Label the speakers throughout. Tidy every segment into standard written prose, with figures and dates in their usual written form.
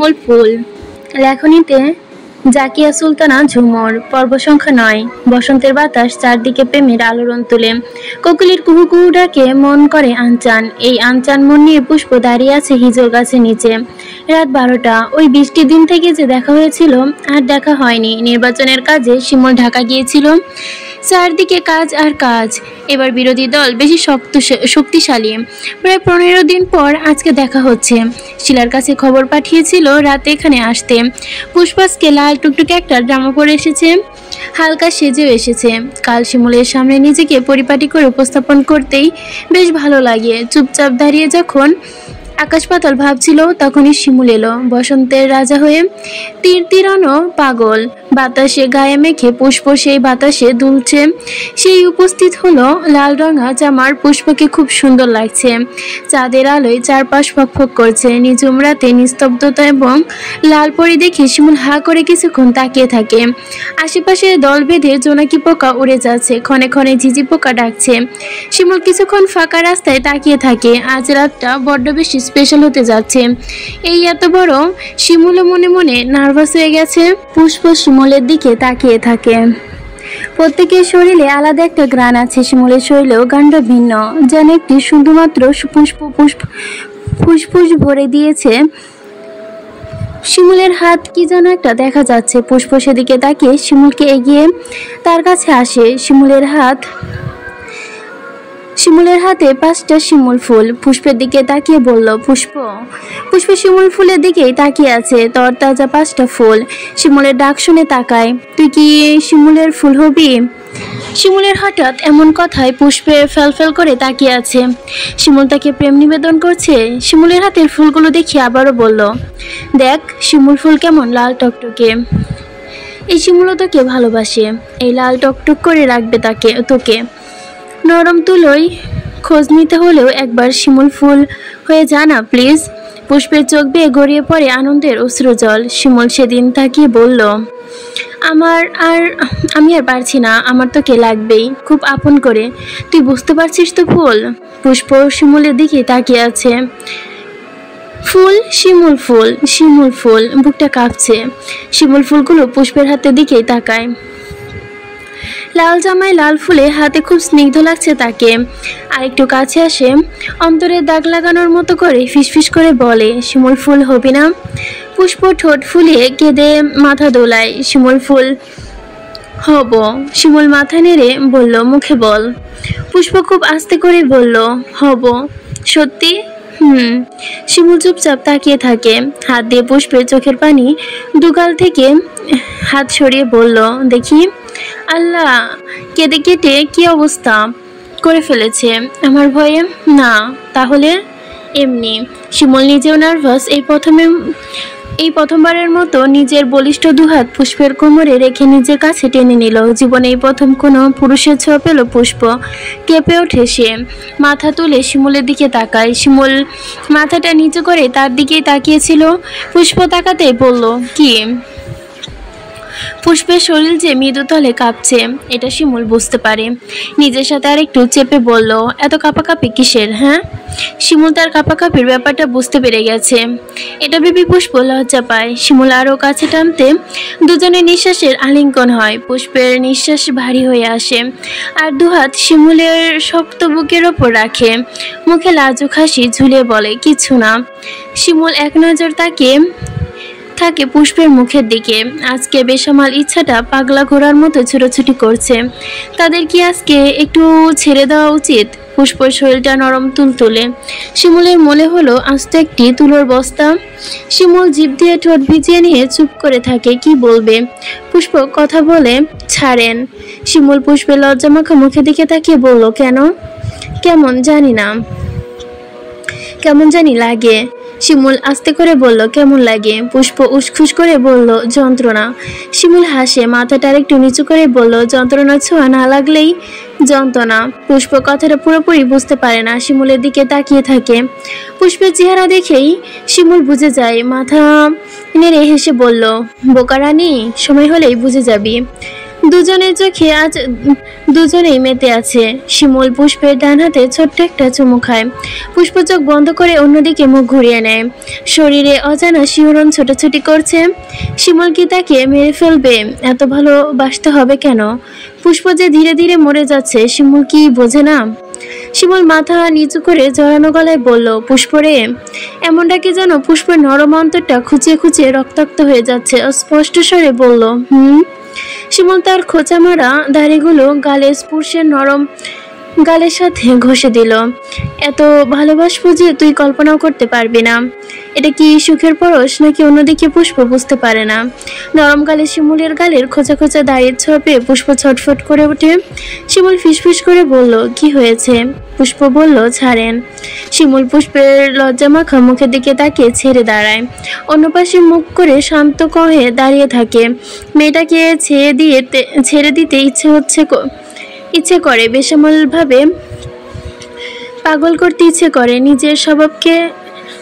Speaker 1: শিমুল ফুল। লেখনীতে জাকিয়া সুলতানা ঝুমর। পর্ব সংখ্যা ৯। বসন্তের বাতাস চারদিকে প্রেমের আলোড়ন তুলে। কোকিলের কুহু কুহু ডাকে মন করে আনচান। এই আনচান মন নিয়ে পুষ্প দাঁড়িয়ে আছে হিজল গাছের নিচে। রাত ১২টা। ওই বৃষ্টির দিন থেকে যে দেখা হয়েছিল আর দেখা হয়নি। নির্বাচনের কাজে শিমুল ঢাকা গিয়েছিল। চারদিকে কাজ আর কাজ। এবার বিরোধী দল বেশি শক্তিশালী। প্রায় ১৫ দিন পর আজকে দেখা হচ্ছে। শিলার কাছে খবর পাঠিয়েছিল রাতে এখানে আসতে। পুষ্পাসকে লাল টুকটুকে একটা জামা পরে এসেছে, হালকা সেজেও এসেছে। কাল শিমুলের সামনে নিজেকে পরিপাটি করে উপস্থাপন করতেই বেশ ভালো লাগে। চুপচাপ দাঁড়িয়ে যখন আকাশ পাতাল ভাবছিল তখনই শিমুল এলো বসন্তের রাজা হয়ে। তীর তীরানো পাগল বাতাসে গায়ে মেখে পুষ্প সেই বাতাসে দুলছে। সেই উপস্থিত হলো লাল রঙা জামার পুষ্পকে খুব সুন্দর লাগছে। চাঁদের আলোয় চারপাশ ফকফক করছে। নিঝুম রাতে নিস্তব্ধতা এবং লাল পরি দেখে শিমুল হা করে কিছুক্ষণ তাকিয়ে থাকে। আশেপাশে দল বেঁধে জোনাকি পোকা উড়ে যাচ্ছে, ক্ষণে ক্ষণে ঝিঝি পোকা ডাকছে। শিমুল কিছুক্ষণ ফাঁকা রাস্তায় তাকিয়ে থাকে। আজ রাতটা বড্ড বেশি স্পেশাল হতে যাচ্ছে। এই এত বড় শিমুলও মনে মনে নার্ভাস হয়ে গেছে। পুষ্প শিমুলের দিকে তাকিয়ে থাকে। প্রত্যেকের শরীরে আলাদা একটা ঘ্রাণ আছে। শিমুলের শরীরেও গানটা ভিন্ন, যেন একটি শুধুমাত্র ফুসফুস ভরে দিয়েছে। শিমুলের হাত কি যেন একটা দেখা যাচ্ছে। পুষ্প সেদিকে তাকিয়ে শিমুলকে এগিয়ে তার কাছে আসে। শিমুলের হাতে ৫টা শিমুল ফুল। পুষ্পের দিকে তাকিয়ে বলল, পুষ্প শিমুল ফুলের দিকেই তাকিয়ে আছে। তরতাজা ৫টা ফুল। শিমুলের ডাক শুনে তাকায়। তুই কি শিমুলের ফুল হবি? শিমুলের হঠাৎ এমন কথায় পুষ্পে ফেলফেল করে তাকিয়ে আছে। শিমুল তাকে প্রেম নিবেদন করছে। শিমুলের হাতের ফুলগুলো দেখে আবারও বলল, দেখ শিমুল ফুল কেমন লাল টকটকে। এই শিমুলও তোকে ভালোবাসে। এই লাল টকটক করে রাখবে তোকে। নরম তুলোয় খোঁজ নিতে হলেও একবার শিমুল ফুল হয়ে যা না প্লিজ। পুষ্পের চোখ বেয়ে গড়িয়ে পড়ে আনন্দের অশ্রুজল। শিমুল সেদিন তাকিয়ে বলল, আমি আর পারছি না, আমার তোকে লাগবেই, খুব আপন করে। তুই বুঝতে পারছিস তো ফুল? পুষ্প শিমুলের দিকে তাকিয়ে আছে। ফুল, শিমুল ফুল, শিমুল ফুল। বুকটা কাঁপছে। শিমুল ফুলগুলো পুষ্পের হাতের দিকেই তাকায়। লাল জামায় লাল ফুলে হাতে খুব স্নিগ্ধ লাগছে তাকে। আরেকটু কাছে আসে, অন্তরে দাগ লাগানোর মতো করে ফিসফিস করে বলে, শিমুল ফুল হবি না? পুষ্প ঠোঁট ফুলিয়ে কেঁদে মাথা দোলায়। শিমুল ফুল হব। শিমুল মাথা নেড়ে বলল, মুখে বল। পুষ্প খুব আস্তে করে বলল, হব। সত্যি? শিমুল চুপচাপ তাকিয়ে থাকে। হাত দিয়ে পুষ্পের চোখের পানি দুগাল থেকে হাত সরিয়ে বলল, দেখি। আল্লাহ, কেঁদে কেটে কি অবস্থা করে ফেলেছে। আমার ভয়ে? না, তাহলে এমনি। শিমুল নিজেও নার্ভাস। এই প্রথমবারের মতো নিজের বলিষ্ঠ দুহাত পুষ্পের কোমরে রেখে নিজের কাছে টেনে নিল। জীবনে এই প্রথম কোনো পুরুষের ছোঁয়া পেল পুষ্প। কেঁপে ওঠে সে। মাথা তুলে শিমুলের দিকে তাকায়। শিমুল মাথাটা নিচু করে তার দিকেই তাকিয়েছিল। পুষ্প তাকাতেই বলল, কি? পুষ্পের শরীর যে মৃদুতলে কাঁপছে এটা শিমুল বুঝতে পারে। নিজের সাথে আরেকটু চেপে বলল, এত কাঁপাকাঁপি কিসের? হ্যাঁ? শিমুল তার কাঁপাকাঁপির ব্যাপারটা বুঝতে পেরে গেছে। এটা ভেবে পুষ্প লজ্জা পায়। শিমুল আরও কাছে টানতে দুজনের নিঃশ্বাসের আলিঙ্গন হয়। পুষ্পের নিঃশ্বাস ভারী হয়ে আসে আর দুহাত শিমুলের শক্ত বুকের ওপর রাখে। মুখে লাজুক হাসি ঝুলিয়ে বলে, কিছু না। শিমুল এক নজর তাকিয়ে থাকে পুষ্পের মুখের দিকে। আজকে বেসামাল ইচ্ছাটা পাগলা ঘোড়ার মতো ছুটোছুটি করছে। তাদের কি আজকে একটু ছেড়ে দেওয়া উচিত? পুষ্পর শরীরটা নরম তুলতুলে। শিমুলের মনে হলো আস্ত একটি তুলোর বস্তা। শিমুল জিভ দিয়ে ঠোঁট ভিজিয়ে নিয়ে চুপ করে থাকে। কি বলবে? পুষ্প কথা বলে ছাড়েন। শিমুল পুষ্পের লজ্জামাখা মুখের দিকে তাকিয়ে বলল, কেমন জানি না, কেমন জানি লাগে। শিমুল আস্তে করে বলল, কেমন লাগে? পুষ্প উসখুস করে বলল, যন্ত্রণা। শিমুল হাসে, মাথাটা আরেকটু নিচু করে বলল, যন্ত্রণা ছোঁয়া না লাগলেই যন্ত্রণা। পুষ্প কথাটা পুরোপুরি বুঝতে পারে না। শিমুলের দিকে তাকিয়ে থাকে। পুষ্পের চেহারা দেখেই শিমুল বুঝে যায়। মাথা নেড়ে হেসে বলল, বোকা রানী, সময় হলেই বুঝে যাবি। দুজনের চোখে আজ দুজনেই মেতে আছে। শিমুল পুষ্পের ডান হাতে ছোট্ট একটা চুমু খায়। পুষ্প চোখ বন্ধ করে অন্যদিকে মুখ ঘুরিয়ে নেয়। শরীরে অজানা শিহরণ ছোটাছুটি করছে। শিমুল কি তাকে মেরে ফেলবে? এত ভালোবাসতে হবে কেন? পুষ্প যে ধীরে ধীরে মরে যাচ্ছে, শিমুল কি বোঝে না? শিমুল মাথা নিচু করে জড়ানো গলায় বলল, পুষ্প রে। এমনটা কি যেন পুষ্পের নরম অন্তরটা খুঁচিয়ে খুঁচিয়ে রক্তাক্ত হয়ে যাচ্ছে। স্পষ্ট স্বরে বলল, শিমুল তার খোঁচা মারা দাড়িগুলো গালের স্পর্শের নরম গালের সাথে ঘষে দিল। এত ভালোবাসবো যে তুই কল্পনাও করতে পারবি না। এটা কি সুখের পরশ নাকি অন্যদিকে? পুষ্প বুঝতে পারে না। নরম গালে শিমুলের গালের খোঁচা খোঁচা দাড়ির ছোঁয়া পেয়ে পুষ্প ছটফট করে ওঠে। শিমুল ফিসফিস করে বলল, কি হয়েছে? পুষ্প বলল, ছাড়েন। শিমুল পুষ্পের লজ্জামাখা মুখের দিকে তাকিয়ে ছেড়ে দাঁড়ায়। অন্য পাশে মুখ করে শান্ত কহে দাঁড়িয়ে থাকে। মেয়েটাকে ছেড়ে দিতে ইচ্ছে করে, বেসামালভাবে পাগল করতে ইচ্ছে করে। নিজের স্বভাবকে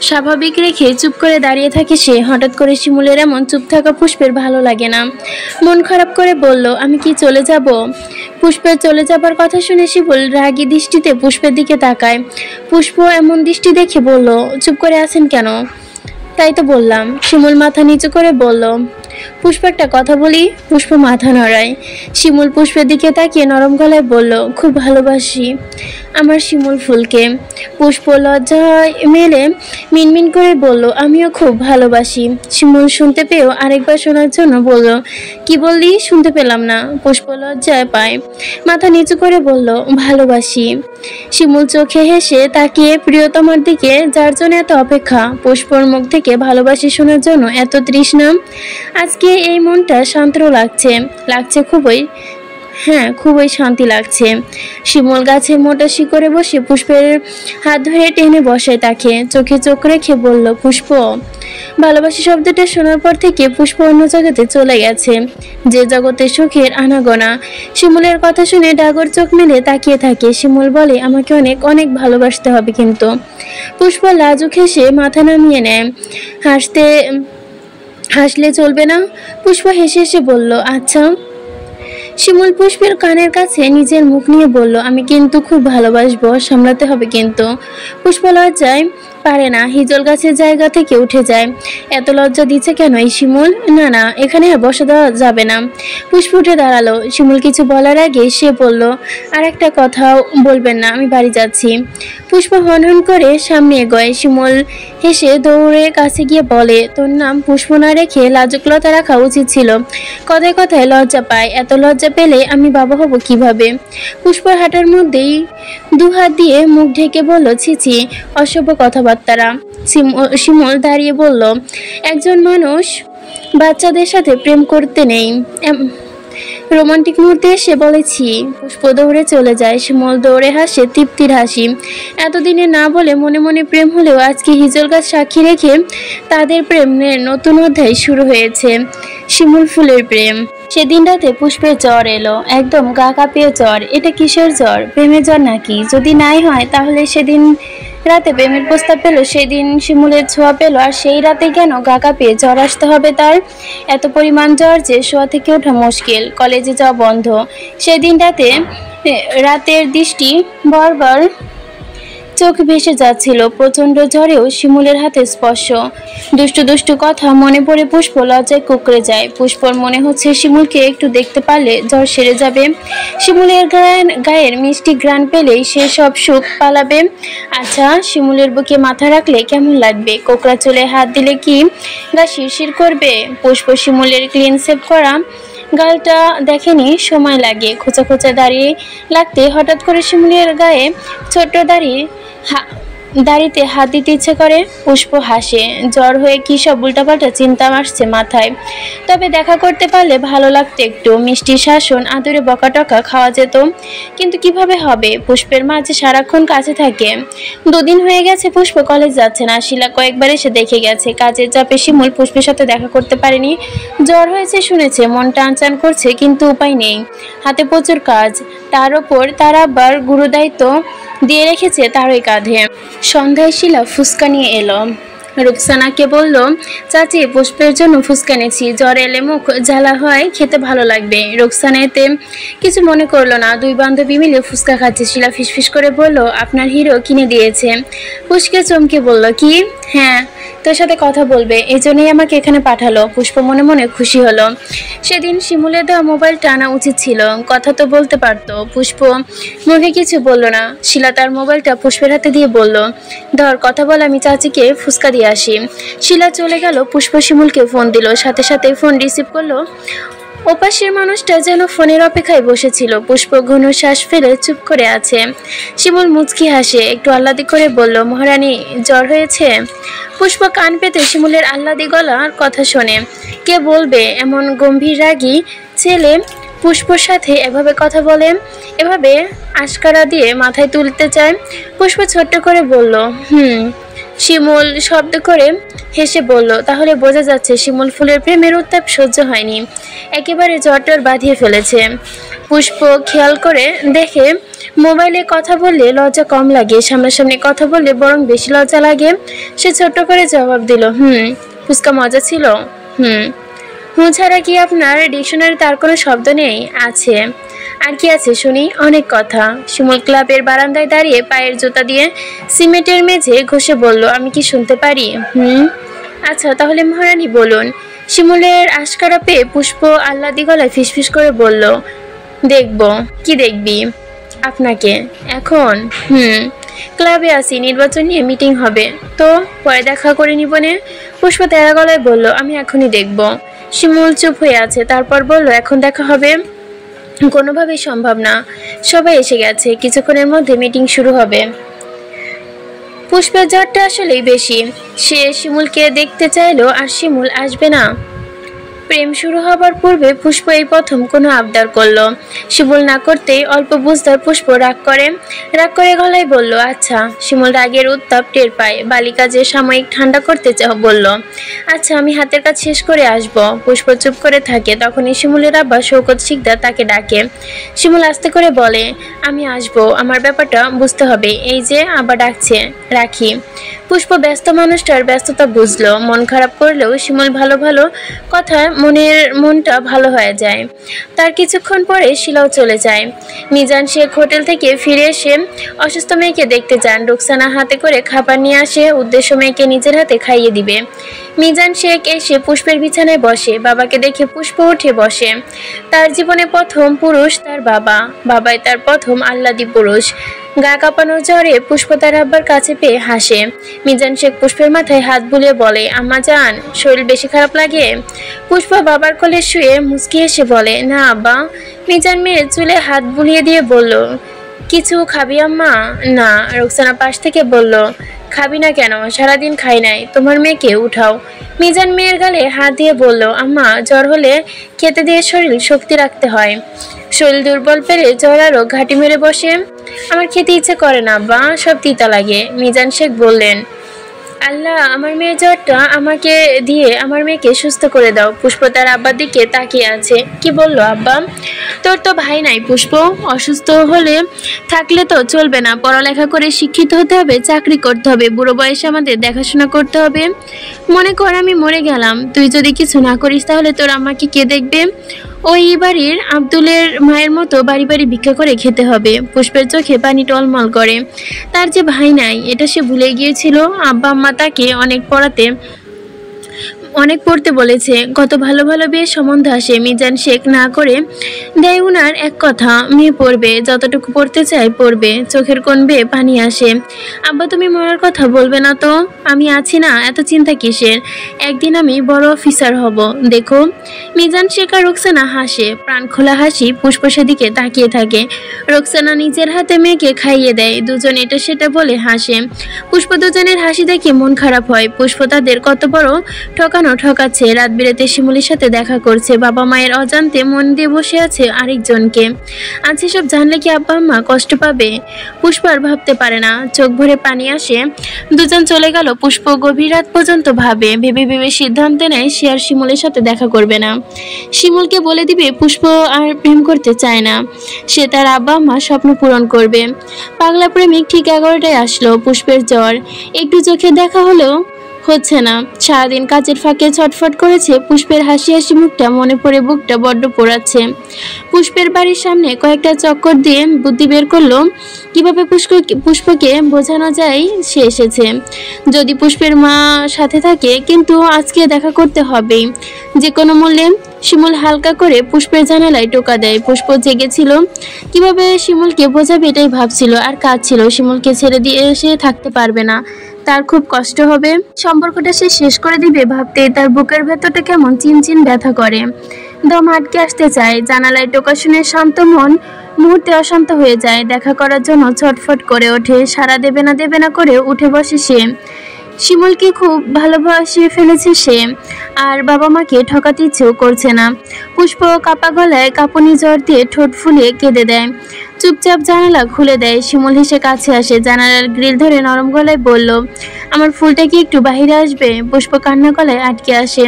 Speaker 1: স্বাভাবিক রেখে চুপ করে দাঁড়িয়ে থাকে সে। হঠাৎ করে শিমুলের এমন চুপ থাকা পুষ্পের ভালো লাগে না। মন খারাপ করে বলল, আমি কি চলে যাব? পুষ্পের চলে যাবার কথা শুনে শিমুল রাগী দৃষ্টিতে পুষ্পের দিকে তাকায়। পুষ্প এমন দৃষ্টি দেখে বলল, চুপ করে আছেন কেন? তাই তো বললাম। শিমুল মাথা নিচু করে বলল, পুষ্প একটা কথা বলি। পুষ্প মাথা নড়ায়। শিমুল পুষ্পের দিকে তাকিয়ে নরম গলায় বলল, খুব ভালোবাসি আমার শিমুল ফুলকে। পুষ্প লজ্জায় মেলে মিনমিন করে বলল, আমিও খুব ভালোবাসি। শিমুল শুনতে পেয়েও আরেকবার শোনার জন্য বলল, কি বললি? শুনতে পেলাম না। পুষ্প লজ্জায় পায়, মাথা নিচু করে বলল, ভালোবাসি। শিমুল চোখে হেসে তাকিয়ে প্রিয়তমার দিকে, যার জন্য এত অপেক্ষা। পুষ্পর মুখ থেকে ভালোবাসি শোনার জন্য এত তৃষ্ণা। আজকে এই মনটা শান্ত লাগছে খুবই শান্তি লাগছে। শিমুল গাছে মোটা শিকড়ে বসে পুষ্পের হাত ধরে টেনে বসায় তাকে। চোখে চোখ রেখে বলল, পুষ্প। ভালোবাসি শব্দটা শোনার পর থেকে পুষ্প অন্য জগতে চলে গেছে, যে জগতে সুখের আনাগোনা। শিমুলের কথা শুনে ডাগর চোখ মেলে তাকিয়ে থাকে। শিমুল বলে, আমাকে অনেক অনেক ভালোবাসতে হবে কিন্তু। পুষ্প লাজুক হেসে মাথা নামিয়ে নেয়। হাসলে চলবে না। পুষ্প হেসে হেসে বলল, আচ্ছা। শিমুল পুষ্পের কানের কাছে নিজের মুখ নিয়ে বলল, আমি কিন্তু খুব ভালোবাসবো, সামলাতে হবে কিন্তু। পুষ্প লজ্জায় পারে না, হিজল গাছের জায়গা থেকে উঠে যায়। এত লজ্জা দিচ্ছে কেন এই শিমুল? না, এখানে বসে দেওয়া যাবে না। পুষ্প উঠে দাঁড়ালো। শিমুল কিছু বলার আগে সে বলল, আর একটা কথাও বলবেন না, আমি বাড়ি যাচ্ছি। পুষ্প হনহন করে সামনে এগোয়। শিমুল হেসে দৌড়ে কাছে গিয়ে বলে, তোর নাম পুষ্প না রেখে লাজুকলতা রাখা উচিত ছিল। কথায় কথায় লজ্জা পায়। এত লজ্জা পেলে আমি বাবা হব কিভাবে? পুষ্পর হাঁটার মধ্যেই দুহাত দিয়ে মুখ ঢেকে বলল, ছিছি, অসভ্য কথাবার্তারা। শিমুল দাঁড়িয়ে বলল, একজন মানুষ বাচ্চাদের সাথে প্রেম করতে নেই। রোমান্টিক মুহূর্তে এসে বলেছি। পুষ্প দৌড়ে চলে যায়। শিমুল দৌড়ে হাসে তৃপ্তির হাসি। এতদিনে না বলে মনে মনে প্রেম হলেও আজকে হিজল গাছ সাক্ষী রেখে তাদের প্রেমের নতুন অধ্যায় শুরু হয়েছে। শিমুল ফুলের প্রেম। সেদিন রাতে পুষ্পের জ্বর এলো, একদম গা কাঁপিয়ে জ্বর। এটা কিসের জ্বর? প্রেমের জ্বর নাকি? যদি নাই হয় তাহলে সেদিন রাতে প্রেমের প্রস্তাব পেল, সেদিন শিমুলের ছোঁয়া পেল, আর সেই রাতে কেন গা কাঁপিয়ে জ্বর আসতে হবে তার? এত পরিমাণ জ্বর যে শোয়া থেকে ওঠা মুশকিল, কলেজে যাওয়া বন্ধ। সেদিন রাতের দৃষ্টি বারবার চোখ ভেসে যাচ্ছিল। প্রচন্ড জ্বরেও শিমুলের হাতে স্পর্শ, দুষ্টু দুষ্টু কথা মনে পড়ে পুষ্প লজ্জায় কুঁকড়ে যায়। পুষ্পর মনে হচ্ছে শিমুলকে একটু দেখতে পারলে জ্বর সেরে যাবে। শিমুলের গায়ের মিষ্টি ঘ্রাণ পেলেই সে সব সুখ পালাবে। আচ্ছা, শিমুলের বুকে মাথা রাখলে কেমন লাগবে? কোকড়া চুলে হাত দিলে কি গা শিরশির করবে? পুষ্প শিমুলের ক্লিন সেভ করা গালটা দেখেনি সময় লাগে। খোঁচা খোঁচা দাঁড়িয়ে লাগতে হঠাৎ করে শিমুলের গায়ে ছোট্ট দাড়িতে হাত দিতে ইচ্ছে করে। পুষ্প হাসে। জ্বর হয়ে কি সব উল্টাপাল্টা চিন্তা আসছে মাথায়। তবে দেখা করতে পারলে ভালো লাগতো একটু। মিষ্টি শাসন, আদরে বকাটকা খাওয়া যেত। কিন্তু কিভাবে হবে? পুষ্পের মা যে সারাক্ষণ কাছে থাকে। 2 দিন হয়ে গেছে পুষ্প কলেজ যাচ্ছে না। শিলা কয়েকবার এসে দেখে গেছে। কাজের চাপে শিমুল পুষ্পের সাথে দেখা করতে পারেনি। জ্বর হয়েছে শুনেছে, মন টানচান করছে, কিন্তু উপায় নেই। হাতে প্রচুর কাজ, তার ওপর তার আবার গুরুদায়িত্ব দিয়ে রেখেছে তারই কাঁধে। সন্ধ্যায় শিলা ফুচকা নিয়ে এলো। রুকসানাকে বলল, চাচি পুষ্পের জন্য ফুসকা এনেছি, জ্বর এলে মুখ জ্বালা হয়, খেতে ভালো লাগবে। রুকসানা এতে কিছু মনে করলো না। দুই বান্ধবী মিলে ফুসকা খাচ্ছে। শিলা ফিসফিস করে বলল, আপনার হিরো কিনে দিয়েছে। পুষ্কে চমকে বলল, কি? হ্যাঁ, তোর সাথে কথা বলবে, এই জন্যই আমাকে এখানে পাঠালো। পুষ্প মনে মনে খুশি হলো। সেদিন শিমুলের দেওয়া মোবাইলটা আনা উচিত ছিল, কথা তো বলতে পারতো। পুষ্প মুখে কিছু বলল না। শিলা তার মোবাইলটা পুষ্পের হাতে দিয়ে বলল, ধর, কথা বল, আমি চাচিকে ফুসকা দিয়ে আসি। শিলা চলে গেল। পুষ্প শিমুলকে ফোন দিল, সাথে সাথে ফোন রিসিভ করলো। ওপাশের মানুষটা যেন ফোনের অপেক্ষায় বসেছিল। পুষ্প ঘন শ্বাস ফেলে চুপ করে আছে। শিমুল মুচকি হাসে, একটু আহ্লাদি করে বলল, মহারানী জ্বর হয়েছে? পুষ্প কান পেতে শিমুলের আহ্লাদি গলার কথা শোনে। কে বলবে এমন গম্ভীর রাগী ছেলে পুষ্পর সাথে এভাবে কথা বলে, এভাবে আশকারা দিয়ে মাথায় তুলতে চায়? পুষ্প ছোট্ট করে বলল, শিমুল শব্দ করে হেসে বলল, তাহলে বোঝা যাচ্ছে শিমুল ফুলের প্রেমের উত্তাপ সহ্য হয়নি, একেবারে জ্বরটর বাঁধিয়ে ফেলেছে। পুষ্প খেয়াল করে দেখে, মোবাইলে কথা বললে লজ্জা কম লাগে, সামনাসামনি কথা বললে বরং বেশি লজ্জা লাগে। সে ছোট্ট করে জবাব দিল, ফুচকা মজা ছিল। ছাড়া কি আপনার ডিকশনারিতে আর কোনো শব্দ নেই? আছে। আর কি আছে শুনি? অনেক কথা। শিমুল ক্লাবের বারান্দায় দাঁড়িয়ে পায়ের জুতা দিয়ে সিমেন্টের মেঝে ঘষে বলল, আমি কি শুনতে পারি? আচ্ছা, তাহলে মহারানী বলুন। শিমুলের আশকারা পেয়ে পুষ্প আহ্লাদি গলায় ফিসফিস করে বলল, দেখব। কি দেখবি? আপনাকে। এখন? ক্লাবে আসি, নির্বাচন নিয়ে মিটিং হবে, তো পরে দেখা করে নিব নে। পুষ্প তেরা গলায় বলল, আমি এখনই দেখব। শিমুল চুপ হয়ে আছে, তারপর বলল, এখন দেখা হবে? কোনোভাবেই সম্ভব না, সবাই এসে গেছে, কিছুক্ষণের মধ্যে মিটিং শুরু হবে। পুষ্পের জ্বরটা আসলেই বেশি। সে শিমুলকে দেখতে চাইলো, আর শিমুল আসবে না। প্রেম শুরু হবার পূর্বে পুষ্প এই প্রথম কোনো আবদার করলো। শিমুল না করতেই অল্প বুঝদার পুষ্প রাগ করে গলায় বলল, আচ্ছা। শিমুল রাগের উত্তাপ টের পায়। বালিকা যে সাময়িক ঠান্ডা করতে বলল, আচ্ছা, আমি হাতের কাজ শেষ করে আসব। পুষ্প চুপ করে থাকে। তখনই শিমুলের আব্বা শৌকত শিকদার তাকে ডাকে। শিমুল আস্তে করে বলে, আমি আসব, আমার ব্যাপারটা বুঝতে হবে। এই যে আব্বা ডাকছে, রাখি। পুষ্প ব্যস্ত মানুষটার ব্যস্ততা বুঝলো। মন খারাপ করলেও শিমুল ভালো ভালো কথা মনটা ভালো হয়ে যায়। তার কিছুক্ষণ পরে শিলাও চলে যায়। মিজান শেখ হোটেল থেকে ফিরে এসে অসুস্থ মেয়েকে দেখতে যান। রুকসানা হাতে করে খাবার নিয়ে আসে, উদ্দেশ্য মেয়েকে নিজের হাতে খাইয়ে দিবে। মিজান শেখ এসে পুষ্পের বিছানায় বসে। বাবাকে দেখে পুষ্প উঠে বসে। তার জীবনে প্রথম পুরুষ তার বাবা, বাবাই তার প্রথম আহ্লাদি পুরুষ। গা কাঁপানোর জ্বরে পুষ্প তার আব্বার কাছে পেয়ে হাসে। মিজান শেখ পুষ্পের মাথায় হাত বুলিয়ে বলে, আম্মা জান, শরীর বেশি খারাপ লাগে? পুষ্প বাবার কোলে শুয়ে মুচকি হেসে বলে, না আব্বা। মিজান মেয়ের চুলে হাত বুলিয়ে দিয়ে বলল, কিছু খাবি আম্মা? না। রুকসানা পাশ থেকে বলল, খাবি না কেন? সারাদিন খাই নাই, তোমার মেয়েকে উঠাও। মিজান মেয়ের গালে হাত দিয়ে বলল, আম্মা, জ্বর হলে খেতে দিয়ে শরীর শক্তি রাখতে হয়, শরীর দুর্বল পেলে জ্বর আরো ঘাঁটি মেরে বসে। আমার খেতে ইচ্ছে করে না আব্বা, সব তিতা লাগে। মিজান শেখ বললেন, আল্লাহ, আমার মেয়ের জ্বরটা আমাকে দিয়ে আমার মেয়েকে সুস্থ করে দাও। পুষ্প তার আব্বার দিকে তাকিয়ে আছে। কি বললো আব্বা? তোর তো ভাই নাই পুষ্প, অসুস্থ হলে থাকলে তো চলবে না, পড়ালেখা করে শিক্ষিত হতে হবে, চাকরি করতে হবে, বুড়ো বয়সে আমাদের দেখাশোনা করতে হবে। মনে কর আমি মরে গেলাম, তুই যদি কিছু না করিস তাহলে তোর আমাকে কে দেখবে? ওই বাড়ির আব্দুলের মায়ের মতো বাড়ি বাড়ি ভিক্ষা করে খেতে হবে। পুষ্পের চোখে পানি টলমল করে। তার যে ভাই নাই এটা সে ভুলে গিয়েছিল। আব্বা আম্মা তাকে অনেক পড়তে বলেছে। কত ভালো ভালো বিয়ের সম্বন্ধ আসে, মিজান শেখ না করে দেয় উনার এক কথা, মেয়ে পড়বে, যতটুকু পড়তে চায় পড়বে। চোখের কোণ বেয়ে পানি আসে। আব্বা, তুমি মরার কথা বলবে না তো? আমি আছি না, এত চিন্তা কিসের? একদিন আমি বড় অফিসার হব, দেখো। মিজান শেখ আর রুকসানা হাসে, প্রাণ খোলা হাসি। পুষ্প সেদিকে তাকিয়ে থাকে। রুকসানা নিজের হাতে মেয়েকে খাইয়ে দেয়। দুজন এটা সেটা বলে হাসে। পুষ্প দুজনের হাসি দেখে মন খারাপ হয়। পুষ্প তাদের কত বড় ঠকাচ্ছে। রাত বিরেতে শিমুলের সাথে দেখা করছে, বাবা মায়ের অজান্তে মন দিয়ে বসে আছে আরেকজনকে। আজ সব জানলে কি আব্বা আম্মা কষ্ট পাবে? পুষ্প আর ভাবতে পারে না, চোখ ভরে পানি আসে। দুজন চলে গেল। পুষ্প গভীর রাত পর্যন্ত ভেবে সিদ্ধান্ত নেয় সে আর শিমুলের সাথে দেখা করবে না। শিমুলকে বলে দিবে পুষ্প আর প্রেম করতে চায় না, সে তার আব্বা আম্মা স্বপ্ন পূরণ করবে। পাগলা প্রেমিক ঠিক 11টায় আসলো। পুষ্পের জ্বর, একটু চোখে দেখা হচ্ছে না। সারাদিন কাজের ফাঁকে ছটফট করেছে। পুষ্পের হাসি হাসি মুখটা মনে পড়ে বুকটা বড্ড পোড়াচ্ছে। পুষ্পের বাড়ির সামনে কয়েকটা চক্কর দিয়ে বুদ্ধি বের করলো কিভাবে পুষ্পকে বোঝানো যায় সে এসেছে। যদি পুষ্পের মা সাথে থাকে, কিন্তু আজকে দেখা করতে হবেই যে কোনো মূল্যে। শিমুল হালকা করে পুষ্পের জানালায় টোকা দেয়। পুষ্প জেগেছিল, কিভাবে শিমুলকে বোঝাবে এটাই ভাবছিল আর কাঁদছিল। শিমুলকে ছেড়ে দিয়ে সে থাকতে পারবে না, তার খুব কষ্ট হবে। সম্পর্কটা সে শেষ করে দিবে ভাবতে তার বুকের ভেতরটা কেমন চিনচিন ব্যথা করে। দম আটকে আসতে চায়। জানালায় টোকা শুনে শান্ত মন মুহূর্তে অশান্ত হয়ে যায়। দেখা করার জন্য ছটফট করে ওঠে। সারা দেবে না করে উঠে বসে সে। শিমুলকে খুব ভালোবাসে ফেলেছে সে, আর বাবা মাকে ঠকাতে ইচ্ছেও করছে না। পুষ্প কাপা গলায় কাঁপুনি জ্বর দিয়ে ঠোঁট ফুলিয়ে কেঁদে দেয়। চুপচাপ জানালা খুলে দেয়। শিমুল হেসে কাছে আসে, জানালার গ্রিল ধরে নরম গলায় বলল, আমার ফুলটা কি একটু বাহিরে আসবে? পুষ্প কান্না গলায় আটকে আসে।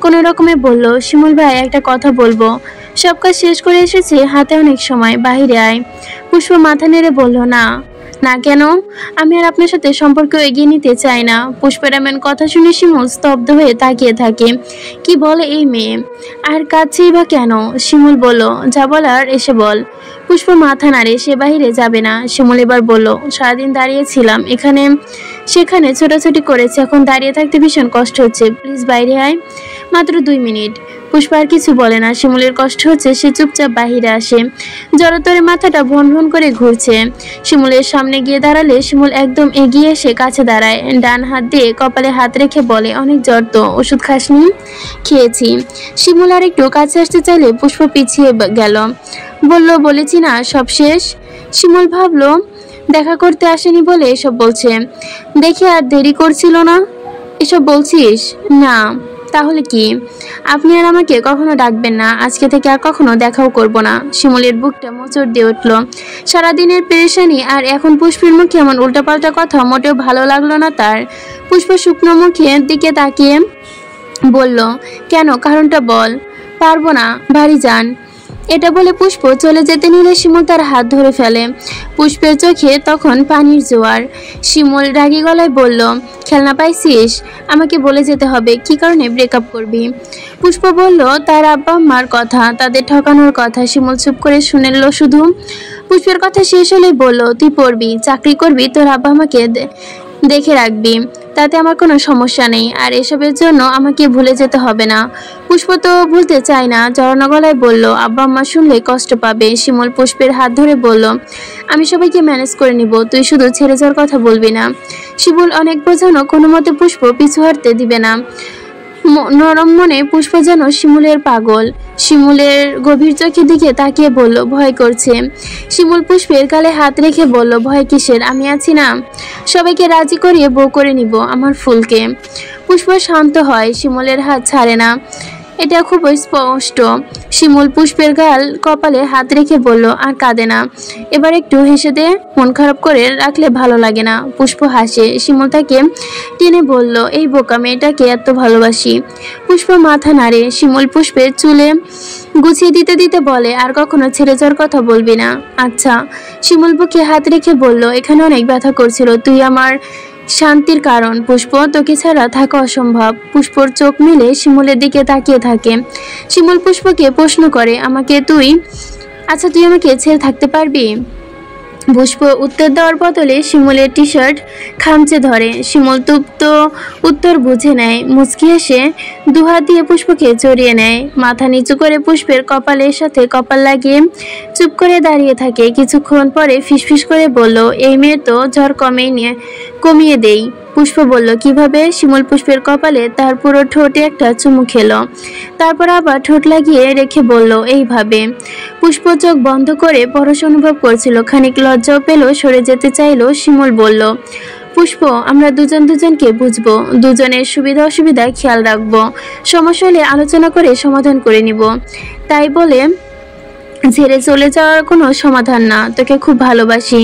Speaker 1: কোনো রকমে বলল, শিমুল ভাই একটা কথা বলবো। সব কাজ শেষ করে এসেছে, হাতে অনেক সময়, বাহিরে আয়। পুষ্প মাথা নেড়ে বলল, না। না কেন? আমি আর আপনার সাথে সম্পর্ক এগিয়ে নিতে চাই না। পুষ্পের এমন কথা শুনে শিমুল স্তব্ধ হয়ে তাকিয়ে থাকে। কি বলে এই মেয়ে? আর কাঁদছেই বা কেন? শিমুল বলল, যা বলার এসে বল। পুষ্প মাথা নাড়ে, সে বাহিরে যাবে না। শিমুল এবার বলল, সারাদিন দাঁড়িয়েছিলাম এখানে সেখানে, ছোটাছুটি করেছে, এখন দাঁড়িয়ে থাকতে ভীষণ কষ্ট হচ্ছে, প্লিজ বাইরে আয়। মাত্র 2 মিনিট। পুষ্প আর কিছু বলে না। শিমুলের কষ্ট হচ্ছে, সে চুপচাপ বাহিরে আসে। জড়তরে মাথাটা ভন ভন করে ঘুরছে। শিমুলের সামনে গিয়ে দাঁড়ালে শিমুল একদম এগিয়ে এসে কাছে দাঁড়ায়। ডান হাত দিয়ে কপালে হাত রেখে বলে, অনেক জ্বর তো, ওষুধ খাসনি? খেয়েছি। শিমুল আর একটু কাছে আসতে চাইলে পুষ্প পিছিয়ে গেল। বলেছি না সব শেষ। শিমুল ভাবলো দেখা করতে আসেনি বলে এসব বলছে। দেখে আর দেরি করছিল না। এসব বলছিস? না। তাহলে কি? আপনি আর আমাকে কখনো ডাকবেন না, আজকে থেকে আর কখনো দেখাও করব না। শিমুলের বুকটা মোচড় দিয়ে উঠল। সারাদিনের পেরেশানি আর এখন পুষ্পের মুখে এমন উল্টাপাল্টা কথা মোটেও ভালো লাগলো না তার। পুষ্প শুকনো মুখের দিকে তাকিয়ে বলল, কেন? কারণটা বল। পারবো না, বাড়ি যান। এটা বলে পুষ্প চলে যেতে নিলে শিমুল তার হাত ধরে ফেলে। পুষ্পের চোখে তখন পানির জোয়ার। শিমুল রাগী গলায় বলল, খেলনা পাইছিস? আমাকে বলে যেতে হবে কি কারণে ব্রেকআপ করবি। পুষ্প বলল তার আব্বা আম্মার কথা, তাদের ঠকানোর কথা। শিমুল চুপ করে শুনেল শুধু। পুষ্পের কথা শেষ হলেই বলল, তুই পড়বি, চাকরি করবি, তোর আব্বা আমাকে দেখে রাখবি, তাতে আমার কোনো সমস্যা নেই, আর এসবের জন্য আমাকে ভুলে যেতে হবে না। পুষ্প তো ভুলতে চায় না, জড়ানো গলায় বলল, আব্বা আম্মা শুনলে কষ্ট পাবে। শিমুল পুষ্পের হাত ধরে বলল, আমি সবাইকে ম্যানেজ করে নিব, তুই শুধু ছেড়ে যাওয়ার কথা বলবি না। শিমুল অনেক বোঝানো, কোনো মতে পুষ্প পিছু হাঁটতে দিবে না। নরম মনে পুষ্প যেন শিমুলের পাগল। শিমুলের গভীর চোখের দিকে তাকিয়ে বলল, ভয় করছে। শিমুল পুষ্পের গালে হাত রেখে বলল, ভয় কিসের? আমি আছি না, সবাইকে রাজি করিয়ে বউ করে নিব আমার ফুলকে। পুষ্প শান্ত হয়, শিমুলের হাত ছাড়ে না, এটা খুব স্পষ্ট। শিমুল পুষ্পের গাল কপালে হাত রেখে বলল, আর কাঁদে না, এবার একটু হেসে দে, মন খারাপ করে রাখলে ভালো লাগে না। পুষ্প হাসে। শিমুল তাকে টেনে বলল, এই বোকা মেয়েটাকে এত ভালোবাসি। পুষ্প মাথা নাড়ে। শিমুল পুষ্পের চুলে গুছিয়ে দিতে দিতে বলে, আর কখনো ছেড়ে যাওয়ার কথা বলবি না, আচ্ছা? শিমুল বুকে হাত রেখে বলল, এখানে অনেক ব্যথা করছিল, তুই আমার শান্তির কারণ পুষ্প, তোকে ছাড়া থাকা অসম্ভব। পুষ্পর চোখ মিলে শিমুলের দিকে তাকিয়ে থাকে। শিমুল পুষ্পকে প্রশ্ন করে, আচ্ছা তুই আমাকে ছেড়ে থাকতে পারবি? পুষ্প উত্তর দেওয়ার বদলে শিমুলের টি শার্ট খামচে ধরে। শিমুল তুপ্ত উত্তর বুঝে নেয়। মুচকি হেসে দুহাত দিয়ে পুষ্পকে জড়িয়ে নেয়। মাথা নিচু করে পুষ্পের কপালের সাথে কপাল লাগিয়ে চুপ করে দাঁড়িয়ে থাকে। কিছুক্ষণ পরে ফিসফিস করে বলল, এই মেয়ে তো জ্বর কমিয়ে দেই। পুষ্প বলল, কিভাবে? শিমুল পুষ্পের কপালে তার পুরো ঠোঁটে একটা চুমু খেলো, তারপর আবার ঠোঁট লাগিয়ে রেখে বলল, এইভাবে। পুষ্প চোখ বন্ধ করে পরশ অনুভব করছিল, খানিক লজ্জাও পেল, সরে যেতে চাইলো। শিমুল বলল, পুষ্প, আমরা দুজনকে বুঝবো, দুজনের সুবিধা অসুবিধা খেয়াল রাখবো, সমস্যা হলে আলোচনা করে সমাধান করে নিব। তাই বলে ছেড়ে চলে যাওয়ার কোনো সমাধান না। তোকে খুব ভালোবাসি,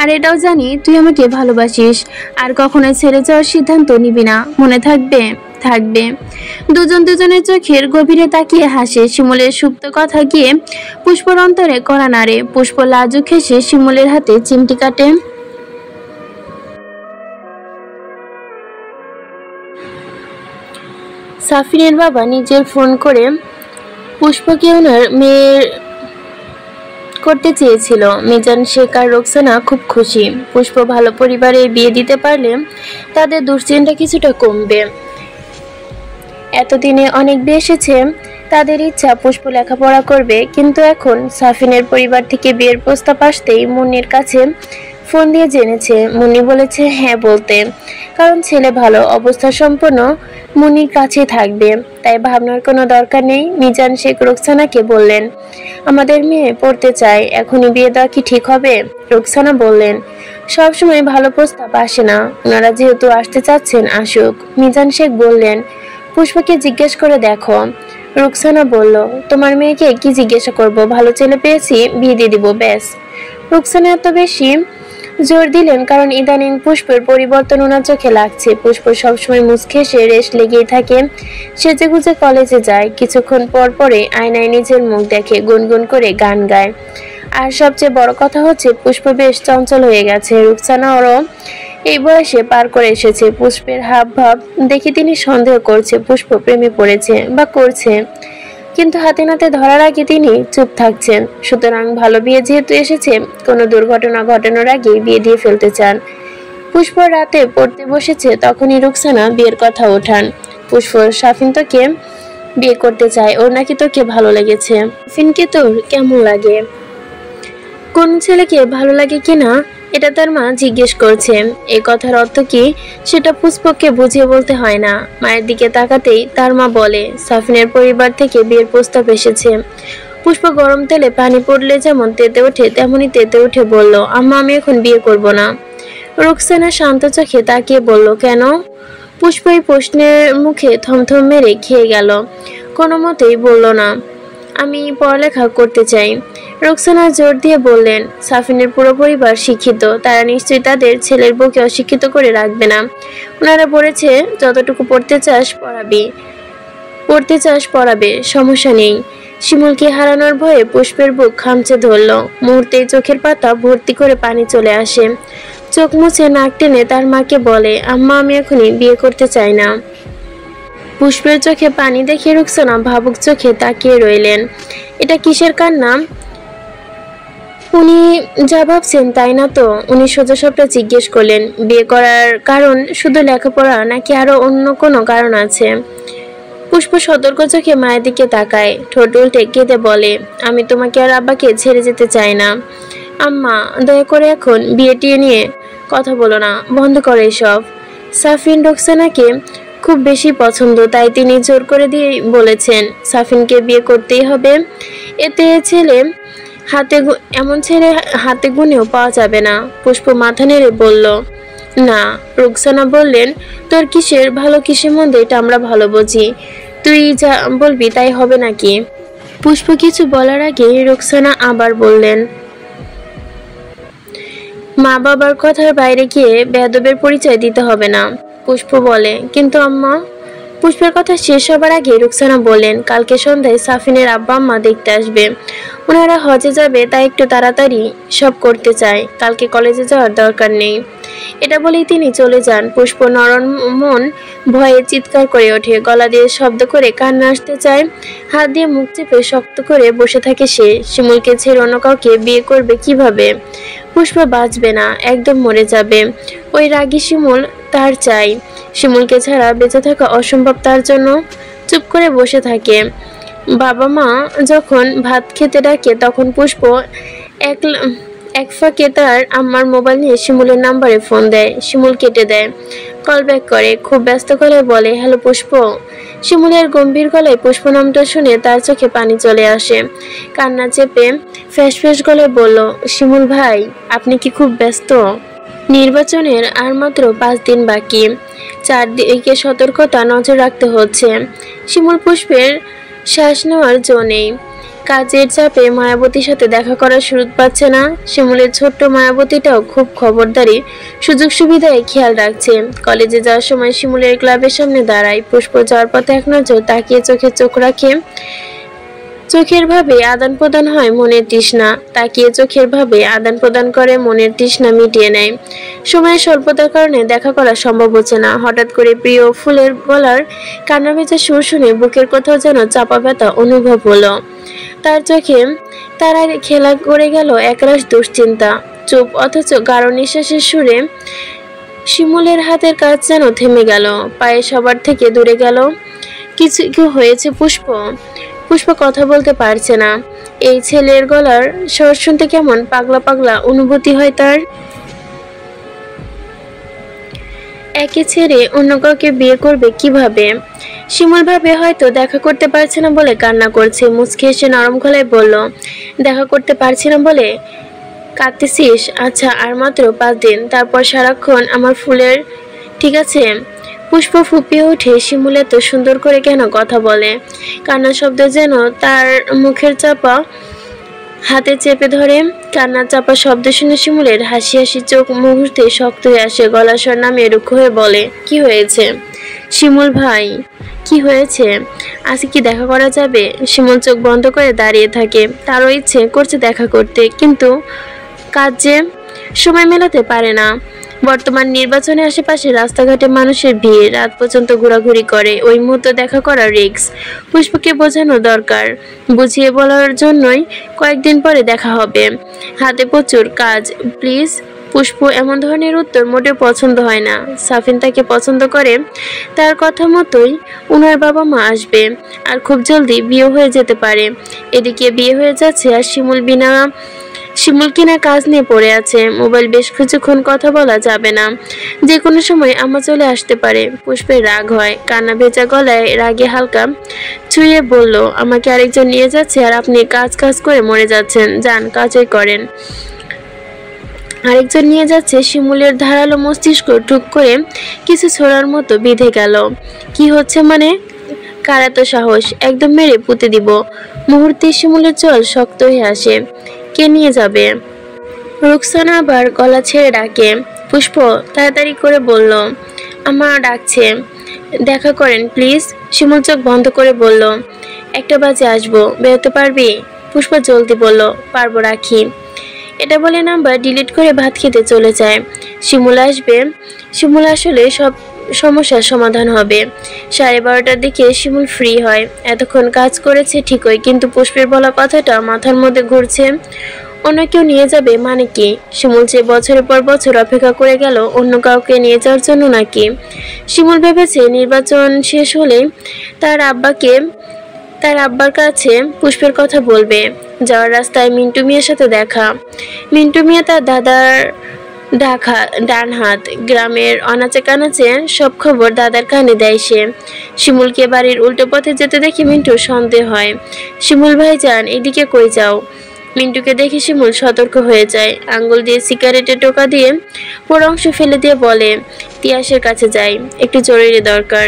Speaker 1: আর এটাও জানি তুই আমাকে ভালোবাসিস, আর কখনো ছেড়ে যাওয়ার সিদ্ধান্ত নিবি না, মনে থাকবে? থাকবে। দুজনের চোখের গভীরে তাকিয়ে হাসে। শিমুলের সুপ্ত কথা গিয়ে পুষ্পর অন্তরে কড়া নাড়ে। পুষ্প লাজুক হেসে শিমুলের হাতে চিমটি কাটে। সাফিনের বাবা নিজের ফোন করে পুষ্পকে ওনার মেয়ের করতে চেয়েছিল। মিজান শেখ আর রোকসানা খুব খুশি। পুষ্প ভালো পরিবারে বিয়ে দিতে পারলে তাদের দুশ্চিন্তা কিছুটা কমবে। এতদিনে অনেক বিয়ে এসেছে, তাদের ইচ্ছা পুষ্প লেখাপড়া করবে, কিন্তু এখন সাফিনের পরিবার থেকে বিয়ের প্রস্তাব আসতেই মুন্নির কাছে ফোন দিয়ে জেনেছে। মুন্নি বলেছে হ্যাঁ বলতে, কারণ ছেলে ভালো, অবস্থা সম্পন্ন, মুন্নির কাছে থাকবে, তাই ভাবনার কোনো দরকার নেই। মিজান শেখ রোকসানাকে বললেন, আমাদের মেয়ে পড়তে চায়, এখনই বিয়ে দেওয়া কি ঠিক হবে? রোকসানা বললেন, সবসময় ভালো প্রস্তাব আসে না, ওনারা যেহেতু আসতে চাচ্ছেন আসুক। মিজান শেখ বললেন, পুষ্পকে জিজ্ঞেস করে দেখো। রোকসানা বলল, তোমার মেয়েকে কি জিজ্ঞাসা করব, ভালো ছেলে পেয়েছি, বিয়ে দিয়ে দিব ব্যাস। রোকসানা এত বেশি জোর দিলেন কারণ ইদানিং পুষ্পের পরিবর্তন ওনার চোখে লাগছে। পুষ্প সবসময় মুচকে এসে রেশ লেগেই থাকে, সেজে গুজে কলেজে যায়, কিছুক্ষণ পর পরে আয়নায় নিজের মুখ দেখে, গুনগুন করে গান গায়। আর সবচেয়ে বড় কথা হচ্ছে পুষ্প বেশ চঞ্চল হয়ে গেছে। রুকসানা ওরও এই বয়সে পার করে এসেছে। পুষ্পের হাব ভাব দেখে তিনি সন্দেহ করছে পুষ্প প্রেমে পড়েছে বা করছে, কিন্তু হাতে নাতে ধরার আগে তিনি চুপ থাকছেন। সুতরাং ভালো বিয়ে যেহেতু এসেছে, কোনো দুর্ঘটনা ঘটানোর আগে বিয়ে দিয়ে ফেলতে চান। পুষ্প রাতে পড়তে বসেছে, তখনই রুকসানা বিয়ের কথা ওঠান। পুষ্প, সাফিন তোকে বিয়ে করতে চায়, ওর নাকি তোকে ভালো লেগেছে। সাফিনকে তোর কেমন লাগে? কোন ছেলেকে ভালো লাগে কিনা এটা তার মা জিজ্ঞেস করছে। এই কথার অর্থ কি সেটা পুষ্পকে বুঝিয়ে বলতে হয় না। মায়ের দিকে তাকাতেই তার মা বলে, সাফিনের পরিবার থেকে বিয়ের প্রস্তাব এসেছে। পুষ্প গরম তেলে পানি পড়লে যেমন তেতে ওঠে তেমনই তেতে উঠে বলল, আম্মা আমি এখন বিয়ে করব না। রুকসানা শান্ত চোখে তাকিয়ে বলল, কেন? পুষ্প এই প্রশ্নের মুখে থমথম মেরে খেয়ে গেল, কোনো মতেই বলল না, আমি পড়ালেখা করতে চাই। রোকসানা জোর দিয়ে বললেন, সাফিনের পুরো পরিবার শিক্ষিত, তারা নিশ্চয়ই তাদের ছেলের বউকে অশিক্ষিত করে রাখবে না। ওনারা বলেছে যতটুকু পড়তে চাস পড়াবে, সমস্যা নেই। শিমুলকে হারানোর ভয়ে পুষ্পের বুক খামচে ধরল। মুহূর্তেই চোখের পাতা ভর্তি করে পানি চলে আসে। চোখ মুছে নাক টেনে তার মাকে বলে, আম্মা আমি এখনই বিয়ে করতে চাই না। পুষ্পের চোখে পানি দেখে রুকসানা ভাবুক চোখে তাকিয়ে রইলেন। এটা কিসের কান্না? উনি যা ভাবছেন তাই না তো? উনি সোজা সবটা জিজ্ঞেস করলেন, বিয়ে করার কারণ শুধু লেখাপড়া নাকি আরো অন্য কোনো কারণ আছে? পুষ্প সতর্ক চোখে মায়ের দিকে তাকায়, ঠোঁট উল্টে কেঁদে বলে, আমি তোমাকে আর আব্বাকে ছেড়ে যেতে চাই না। আম্মা দয়া করে এখন বিয়েটি নিয়ে কথা বলো না, বন্ধ করো এসব। সাফিন রোকসানাকে খুব বেশি পছন্দ, তাই তিনি জোর করে দিয়ে বলেছেন, সাফিনকে বিয়ে করতেই হবে। এতে এমন ছেলে হাতে গুনেও পাওয়া যাবে না। পুষ্প মাথা নেড়ে বলল, না। রুকসানা বললেন, তোর কিসের ভালো কিসের মন্দ এটা আমরা ভালো বুঝি, তুই যা বলবি তাই হবে নাকি? পুষ্প কিছু বলার আগে রুকসানা আবার বললেন, মা বাবার কথার বাইরে গিয়ে বেয়াদবের পরিচয় দিতে হবে না। পুষ্প বলে, কিন্তু আম্মা। পুষ্পের কথা শেষ হবার আগে রুকসানা বললেন, কালকে সন্ধ্যায় সাফিনের আব্বা আম্মা দেখতে আসবে, ওনারা হজে যাবে, তাই একটু তাড়াতাড়ি সব করতে চায়, কালকে কলেজে যাওয়ার দরকার নেই। এটা বলেই তিনি চলে যান। পুষ্প নরম মন ভয়ে চিৎকার করে ওঠে, গলা দিয়ে শব্দ করে কান্না আসতে চায়, হাত দিয়ে মুখ চেপে শক্ত করে বসে থাকে সে। শিমুলকে ছেড়ে অন্য কাউকে বিয়ে করবে কিভাবে? পুষ্প বাঁচবে না, একদম মরে যাবে। ওই রাগী শিমুল তার চাই, শিমুলকে ছাড়া বেঁচে থাকা অসম্ভব তার জন্য। চুপ করে বসে থাকে। বাবা মা যখন ভাত খেতে ডাকে তখন পুষ্প এক ফাঁকে তার আম্মার মোবাইল নিয়ে শিমুলের নাম্বারে ফোন দেয়। শিমুল কেটে দেয়, কল ব্যাক করে, খুব ব্যস্ত গলায় বলে, হ্যালো পুষ্প। শিমুলের গম্ভীর গলায় পুষ্প নামটা শুনে তার চোখে পানি চলে আসে। কান্না চেপে ফ্যাঁস গলায় বলল, শিমুল ভাই আপনি কি খুব ব্যস্ত? নির্বাচনের আর মাত্র 5 দিন বাকি, চারদিকে সতর্কতা নজর রাখতে হচ্ছে। শিমুল পুষ্পের শ্বাস নেওয়ার জো নেই। কাজের চাপে মায়াবতীর সাথে দেখা করার সুযোগ পাচ্ছে না। শিমুলের ছোট্ট মায়াবতীটাও খুব খবরদারি সুযোগ সুবিধায় খেয়াল রাখছে। কলেজে যাওয়ার সময় শিমুলের ক্লাবের সামনে দাঁড়ায়। পুষ্প যাওয়ার পথে এক নজর তাকিয়ে চোখে চোখ রাখে। চোখের ভাবে আদান প্রদান হয় মনের তৃষ্ণা, তাকিয়ে চোখের ভাবে আদান প্রদান করে মনের তৃষ্ণা মিটিয়ে নেয়। সময়ের স্বল্পতার কারণে দেখা করা সম্ভব হচ্ছে না। হঠাৎ করে প্রিয় ফুলের গলার কান্না ভেজা সুর শুনে বুকের কোথাও যেন চাপা ব্যথা অনুভব হলো। তার চোখে তারা খেলা করে গেল একরাশ দুশ্চিন্তা। চুপ অথচ গাঢ় নিঃশ্বাসের সুরে শিমুলের হাতের কাজ যেন থেমে গেল, পায়ে সবার থেকে দূরে গেল। কিছু কি হয়েছে পুষ্প? পুষ্প কথা বলতে পারছে না। এই ছেলের গলার স্বর শুনতে কেমন পাগলা পাগলা অনুভূতি হয় তার। একে ছেড়ে অন্য কাউকে বিয়ে করবে কিভাবে? শিমুল ভাবে হয়তো দেখা করতে পারছে না বলে কান্না করছে। মুচকি এসে নরম গলায় বলল, দেখা করতে পারছি না বলে কাঁদতেছিস? আচ্ছা, আর মাত্র 5 দিন, তারপর সারাক্ষণ আমার ফুলের, ঠিক আছে? পুষ্প ফুপিয়ে উঠে শিমুল এত সুন্দর করে কেন কথা বলে? কান্নার শব্দ যেন তার মুখের চাপা হাতে চেপে ধরে। কান্নার চাপা শব্দ শুনে শিমুলের হাসি হাসি চোখ মুহূর্তে শক্ত হয়ে আসে। গলার স্বর নামিয়ে রুক্ষ হয়ে বলে, কি হয়েছে শিমুল ভাই? কি হয়েছে? আজকে কি দেখা করা যাবে? শিমুল চোখ বন্ধ করে দাঁড়িয়ে থাকে। তারও ইচ্ছে করছে দেখা করতে, কিন্তু কাজ যে সময় মেলাতে পারে না। বর্তমান নির্বাচনে আশেপাশে রাস্তাঘাটে মানুষের ভিড়, রাত পর্যন্ত ঘোরাঘুরি করে, ওই মুহূর্তে দেখা করা রিস্ক। পুষ্পকে বোঝানো দরকার, বুঝিয়ে বলার জন্যই কয়েকদিন পরে দেখা হবে, হাতে প্রচুর কাজ। প্লিজ। পুষ্প এমন ধরনের উত্তর মোটেও পছন্দ হয় না। সাফিন তাকে পছন্দ করে, তার কথা মতোই উনার বাবা মা আসবে, আর খুব জলদি বিয়ে হয়ে যেতে পারে। এদিকে বিয়ে হয়ে যাচ্ছে, আর শিমুল কিনা কাজ নিয়ে পড়ে আছে। মোবাইল বেশ কিছুক্ষণ কথা বলা যাবে না, যে কোনো সময় আমা চলে আসতে পারে। পুষ্পের রাগ হয়, কান্না ভেজা গলায় রাগে হালকা ছুঁয়ে বলল, আমাকে আরেকজন নিয়ে যাচ্ছে আর আপনি কাজ কাজ করে মরে যাচ্ছেন। যান, কাজই করেন। আরেকজন নিয়ে যাচ্ছে। শিমুলের ধারালো মস্তিষ্ক টুক করে কিছু ছোড়ার মতো বিঁধে গেল। কি হচ্ছে মানে? কার এত সাহস? একদম মেরে পুঁতে দিব। মুহূর্তে শিমুলের চল শক্ত হয়ে আসে। কে নিয়ে যাবে? রুকসানা আবার গলা ছেড়ে ডাকে। পুষ্প তাড়াতাড়ি করে বলল, আমা ডাকছে, দেখা করেন প্লিজ। শিমুল চোখ বন্ধ করে বলল, 1টা বাজে আসবো, বেরোতে পারবি? পুষ্প জলদি বলল, পারবো, রাখি। এটা বলে নাম্বার ডিলিট করে ভাত খেতে চলে যায়। শিমুল আসবে। শিমুল আসলে সব সমস্যার সমাধান হবে। 12:30টার দিকে শিমুল ফ্রি হয়। এতক্ষণ কাজ করেছে ঠিকই, কিন্তু পুষ্পের বলা কথাটা মাথার মধ্যে ঘুরছে। অন্য কেউ নিয়ে যাবে মানে কি? শিমুল যে বছরের পর বছর অপেক্ষা করে গেল অন্য কাউকে নিয়ে যাওয়ার জন্য নাকি? শিমুল ভেবেছে নির্বাচন শেষ হলে তার আব্বার কাছে পুষ্পের কথা বলবে। যাওয়ার রাস্তায় মিন্টু মিয়ার সাথে দেখা। মিন্টু মিয়া তার দাদার ডান হাত। গ্রামের অনাচে কানাচে সব খবর দাদার কানে দেয় সে। শিমুলকে বাড়ির উল্টো পথে যেতে দেখে মিন্টুর সন্দেহ হয়। শিমুল ভাইজান, এদিকে কই যাও? মিন্টুকে দেখে শিমুল সতর্ক হয়ে যায়। আঙ্গুল দিয়ে সিগারেটের টোকা দিয়ে পোড়া অংশ ফেলে দিয়ে বলে, তিয়াসের কাছে যাই, একটু জরুরি দরকার।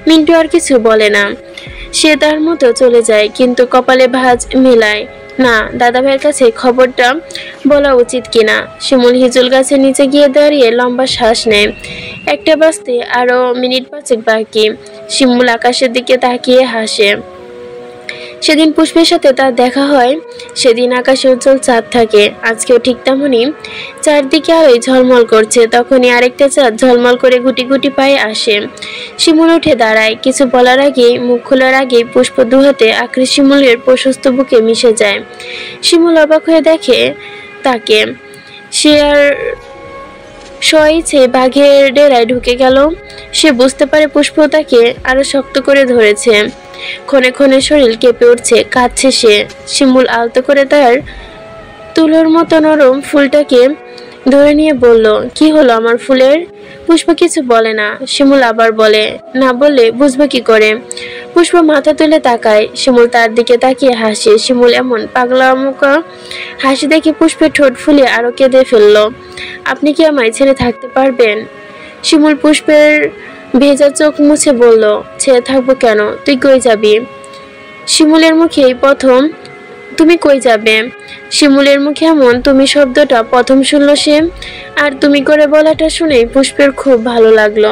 Speaker 1: মিন্টু আর কিছু বলে না, সে তার মতো চলে যায়, কিন্তু কপালে ভাঁজ মেলায় না দাদা ভাইয়ের কাছে খবরটা বলা উচিত কিনা। শিমুল হিজুল গাছের নিচে গিয়ে দাঁড়িয়ে লম্বা শ্বাস নেয়। 1টা বাজতে আরো মিনিট 5 বাকি। শিমুল আকাশের দিকে তাকিয়ে হাসে। সেদিন পুষ্পের সাথে তার দেখা হয়। সেদিন আকাশে উজ্জ্বল চাঁদ থাকে। আজকেও ঠিক তেমনই। চারদিকে আলোয় ঝলমল করছে। তখনই আরেকটা চাঁদ ঝলমল করে গুটি গুটি পায়ে আসে। শিমুল উঠে দাঁড়ায়। কিছু বলার আগেই, মুখ খোলার আগেই পুষ্প দুহাতে আঁকড়ে শিমুলের প্রশস্ত বুকে মিশে যায়। শিমুল অবাক হয়ে দেখে তাকে। সে আর স্বইচ্ছে বাঘের ডেরায় ঢুকে গেল। সে বুঝতে পারে পুষ্প তাকে আরো শক্ত করে ধরেছে। ক্ষণে ক্ষণে শরীর কেঁপে উঠছে, কাঁদছে সে। শিমুল আলতো করে তার তুলোর মতো নরম ফুলটাকে ধরে নিয়ে বলল, কি হলো আমার ফুলের? পুষ্প কিছু বলে না। শিমুল আবার বলে, না বললে বুঝবো কি করে? পুষ্প মাথা তুলে তাকায়। শিমুল তার দিকে তাকিয়ে হাসে। শিমুল এমন পাগলামোকা হাসি দেখে পুষ্পের ঠোঁট ফুলে আরো কেঁদে ফেলল। আপনি কি আমায় ছেড়ে থাকতে পারবেন? শিমুল পুষ্পের ভেজা চোখ মুছে বলল, ছেড়ে থাকবো কেন? তুই কই যাবি? শিমুলের মুখে প্রথম তুমি কই যাবে? শিমুলের মুখে এমন তুমি শব্দটা প্রথম শুনল সে, আর তুমি করে বলাটা শুনেই পুষ্পের খুব ভালো লাগলো।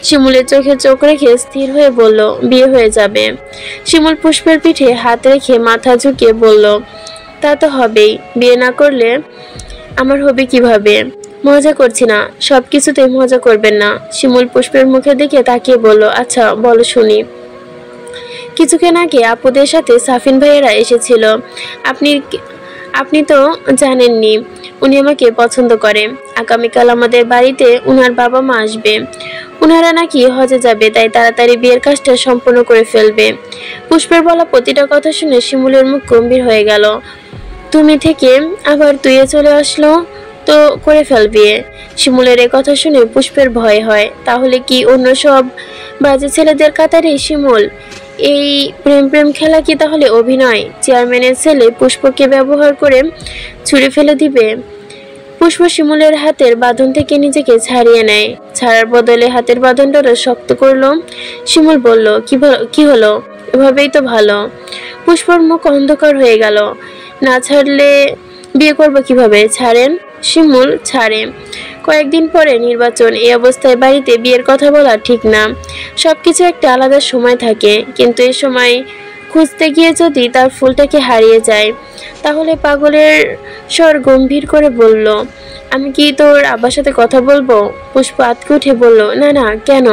Speaker 1: শিমুলের চোখে চোখ রেখে স্থির হয়ে বলল, বিয়ে হয়ে যাবে। শিমুল পুষ্পের পিঠে হাত রেখে মাথা ঝুঁকিয়ে বলল, তা তো হবেই, বিয়ে না করলে আমার হবে কিভাবে? মজা করছি না, সবকিছুতেই মজা করবেন না। শিমুল পুষ্পের মুখের দিকে তাকিয়ে বলল, আচ্ছা বলো শুনি। কিছুক্ষণ আগে আপুদের সাথে সাফিন ভাইয়েরা এসেছিল। আপনি আপনি তো জানেননি উনি আমাকে পছন্দ করে। আগামীকাল আমাদের বাড়িতে উনার বাবা মা আসবে। উনারা নাকি হজে যাবে, তাই তাড়াতাড়ি বিয়ের কাজটা সম্পূর্ণ করে ফেলবে। পুষ্পের বলা প্রতিটা কথা শুনে শিমুলের মুখ গম্ভীর হয়ে গেল। তুমি থেকে আবার তুইয়ে চলে আসলো, তো করে ফেলবি। শিমুলের এ কথা শুনে পুষ্পের ভয় হয়। তাহলে কি অন্য সব বাজে ছেলেদের কাতারে শিমুল? এই প্রেম প্রেম খেলা কি তাহলে অভিনয়? চেয়ারম্যানের ছেলে পুষ্পকে ব্যবহার করে ছুঁড়ে ফেলে দিবে? পুষ্প শিমুলের হাতের বাঁধন থেকে নিজেকে ছাড়িয়ে নেয়। ছাড়ার বদলে হাতের বাঁধনটা শক্ত করলো। শিমুল বলল, কি হলো? এভাবেই তো ভালো। পুষ্পর মুখ অন্ধকার হয়ে গেল। না ছাড়লে বিয়ে করবো কিভাবে? ছাড়েন। শিমুল ছাড়ে। কয়েকদিন পরে নির্বাচন। এই অবস্থায় বাড়িতে বিয়ের কথা বলা ঠিক না। সবকিছু একটা আলাদা সময় থাকে, কিন্তু এই সময় খুঁজতে গিয়ে যদি তার ফুলটাকে হারিয়ে যায়, তাহলে পাগলের স্বর গম্ভীর করে বলল, আমি কি তোর আব্বার সাথে কথা বলবো? পুষ্প আতকে উঠে বলল, না না, কেন?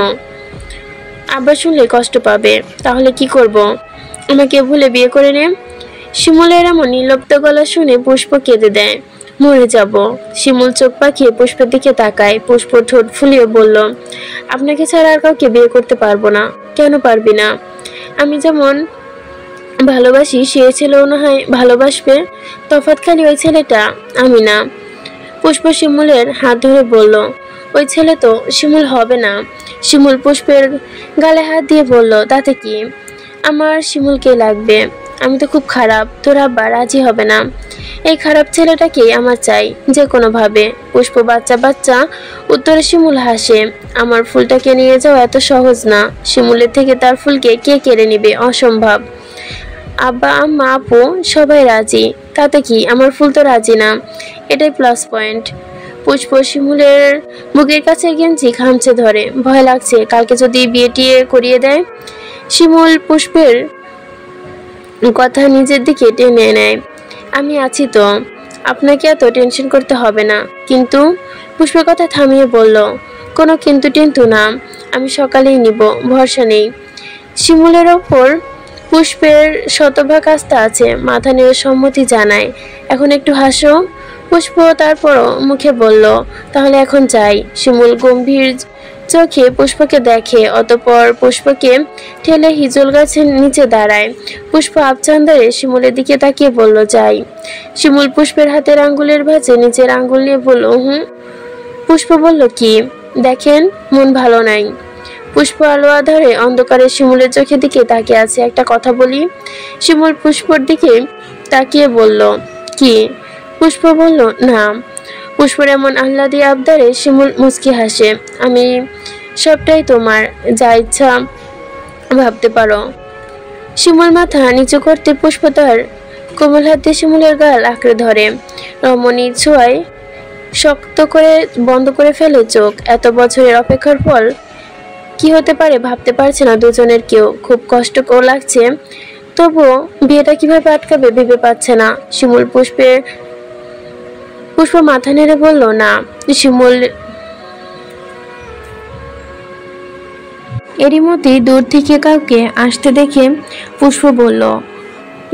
Speaker 1: আব্বা শুনলে কষ্ট পাবে। তাহলে কি করব? আমাকে ভুলে বিয়ে করে নে। শিমুলের এমন নির্লিপ্ত গলা শুনে পুষ্প কেঁদে দেয়। মরে যাব। শিমুল চোখ পাকিয়ে পুষ্পের দিকে তাকায়। পুষ্প ঠোঁট ফুলিয়ে বলল, আপনাকে ছাড়া আর কাউকে বিয়ে করতে পারবো না। কেন পারবি না? আমি যেমন ভালোবাসি সে ছেলেও না হয় ভালোবাসবে। তফাৎ খালি ওই ছেলেটা, আমি না। পুষ্প শিমুলের হাত ধরে বলল, ওই ছেলে তো শিমুল হবে না। শিমুল পুষ্পের গালে হাত দিয়ে বলল, তাতে কি? আমার শিমুলকে লাগবে। আমি তো খুব খারাপ, তোর আব্বা রাজি হবে না। এই খারাপ ছেলেটাকেই আমার চাই, যে কোনো ভাবে। পুষ্প বাচ্চা বাচ্চা উত্তরে শিমুল হাসে। আমার ফুলটাকে নিয়ে যাওয়া এত সহজ না। শিমুলের থেকে তার ফুলকে কে কেড়ে নিবে? অসম্ভব। আব্বা আম্মা আপু সবাই রাজি, তাতে কি? আমার ফুল তো রাজি না, এটাই প্লাস পয়েন্ট। পুষ্প শিমুলের বুকের কাছে গেঞ্জি খামচে ধরে। ভয় লাগছে, কালকে যদি বিয়ে টিয়ে করিয়ে দেয়। শিমুল পুষ্পের কথা নিজের দিকে টেনে নেয়। আমি আছি তো, আপনাকে এত টেনশন করতে হবে না। কিন্তু পুষ্পের কথা থামিয়ে বলল, কোনো কিন্তু টিন্তু না, আমি সকালেই নিব, ভরসা নেই। শিমুলের ওপর পুষ্পের শতভাগ আস্থা আছে। মাথা নেড়ে সম্মতি জানায়। এখন একটু হাসো। পুষ্প তারপরও মুখে বলল, তাহলে এখন যাই। শিমুল গম্ভীর চোখে পুষ্পকে দেখে, অতঃপর পুষ্পকে ঠেলে হিজল গাছের নিচে দাঁড়ায়। পুষ্প আবচান্দারে শিমুলের দিকে তাকিয়ে বলল, যাই। শিমুল পুষ্পের হাতের আঙ্গুলের ভাঁজে নিজের আঙ্গুল নিয়ে বলল, হুম। পুষ্প বলল, কি? দেখেন মন ভালো নাই। পুষ্প আলো আধারে অন্ধকারে শিমুলের চোখের দিকে তাকিয়ে আছে। একটা কথা বলি। শিমুল পুষ্পর দিকে তাকিয়ে বলল, কি? পুষ্প বলল, না। পুষ্পর এমন আহ্লাদী আবদারে শিমুল মুচকি হাসে। আমি সবটাই তোমার, যা ইচ্ছা ভাবতে পারো। শিমুল মাথা নিচু করতে পুষ্প তার কোমল হাত দিয়ে শিমুলের গাল আঁকড়ে ধরে। রমণীর ছোঁয়ায় শক্ত করে বন্ধ করে ফেলে চোখ। এত বছরের অপেক্ষার ফল কি হতে পারে ভাবতে পারছে না দুজনের কেউ। খুব কষ্টকর লাগছে, তবুও বিয়েটা কিভাবে আটকাবে ভেবে পাচ্ছে না। শিমুল পুষ্প মাথা নেড়ে বলল, না। শিমুল এরই মধ্যেই দূর থেকে কাউকে আসতে দেখে পুষ্প বলল,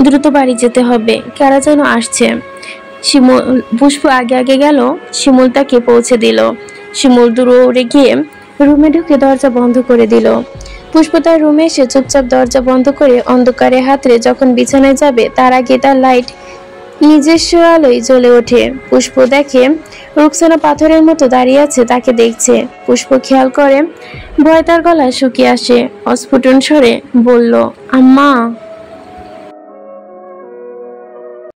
Speaker 1: দ্রুত বাড়ি যেতে হবে, কারা যেন আসছে। পুষ্প আগে আগে গেল। শিমুল তাকে পৌঁছে দিল। শিমুল দৌড়ে গিয়ে রুমে ঢুকে দরজা বন্ধ করে দিল। পুষ্প তার রুমে এসে চুপচাপ দরজা বন্ধ করে অন্ধকারে হাতড়ে যখন বিছানায় যাবে, তার আগে তার লাইট নিজস্ব আলোয় জ্বলে ওঠে। পুষ্প দেখে রুকসানা পাথরের মতো দাঁড়িয়ে আছে, তাকে দেখছে। পুষ্প খেয়াল করে ভয় তার গলায় শুকিয়ে আসে। অস্ফুটন স্বরে বলল, আম্মা।